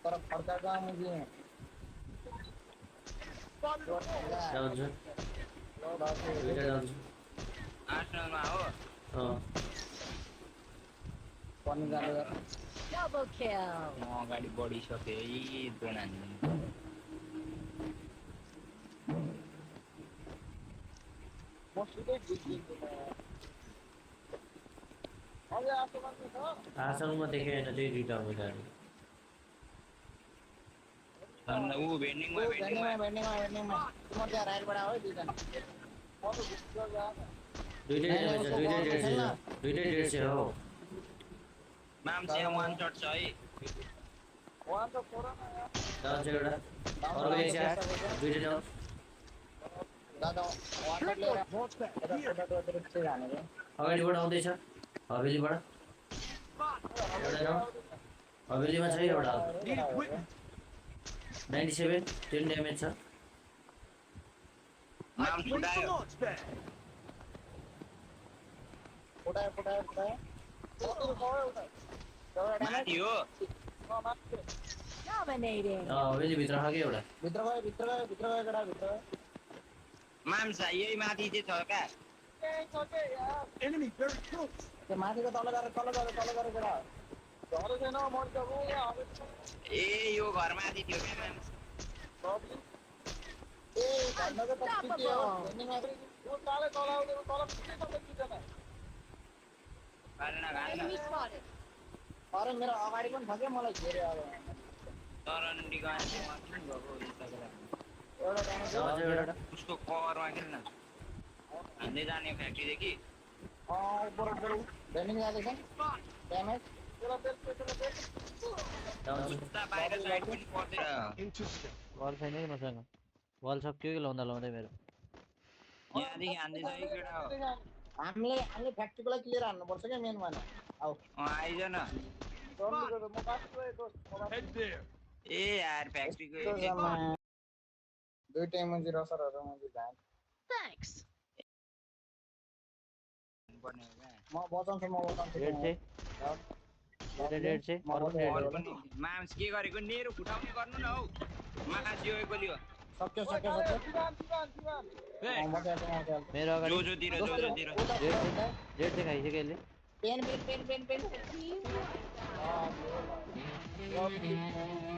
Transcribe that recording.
तर फर्का कहाँ मुझे डाउन छ दुईटा डाउन छ 8 मा हो पानी जाने यार Double kill. म अगाडि बढिसके यी दोनानी म सिधै बुझिदिन्छु म अझै आएको मान्छे छ आसङमा देखेँ होइन त्यही दुईटा हो गाडी ऊ भेन्डिङमा भेन्डिङमा तिम्रो त्यहाँ राइटबाट हो दुईजना म त भित्र जान दुईटै ड्यामेज छ दुईटै 150 हो मामसे वान शट छ है वान त फोर न यार डाउन छ एउटा अर्को 108 दुईटै डाउन दादा वान शट लिएर फोटो चाहिँ जाने रे अगाडिबाट आउँदैछ हवेलीबाट एउटा डाउन हवेलीमा छ एउटा 97 10 ड्यामेज छ माम छुटायो फुटायो माथि हो Dominating. हवेली भित्र खाके एउटा भित्र गयो केटा भित्र माम छ यही माथि चाहिँ छ क्या Enemy very close. त्यो माथिको तल गएर केटा झरे छैन मर्छ गो ए यो घर माथि थियो क्या माम ए भन्नको त के हो भेन्डिङमा उ ताले तल आउँदैन तल के तपाईँ किन गाड्न Enemy spotted. अरे मेरो अगाडि पनि छ क्या मलाई घेर्यो अब तरन्डी गएन किन गएको एउटा ड्यामेज डाउन छ एउटा उसको कभरमा खेल्न हान्दै जाने फ्याक्ट्रीदेखि बरु भेन्डिङ जाँदैछ ड्यामेज डाउन छ उता बाहिर साइड पनि पर्दैन Into step. बल छैन कि मसँग बल सक्यो कि लाउँदै मेरो यहाँदेखि हान्दैछ है केटा हो हामीले फ्याक्ट्रीकोलाई क्लियर हान्नुपर्छ क्या मेन भएन आऊ आइज न Head there. ए यार फ्याक्ट्रीको दुई टाइम मुझे रसरहरु मुझे जान Thanks. पर्ने हो क्या म बचाउँछु डेड चाहिँ डेड चाहिँ अर्को डेड अरू पनि माम्स के गरेको नेरो फुटाउने गर्नु न हौ मास यो गोलियो सक्यो मेरो अगाडि जोजोतिर डेड चाहिँ खाइसक्यो यसले पेन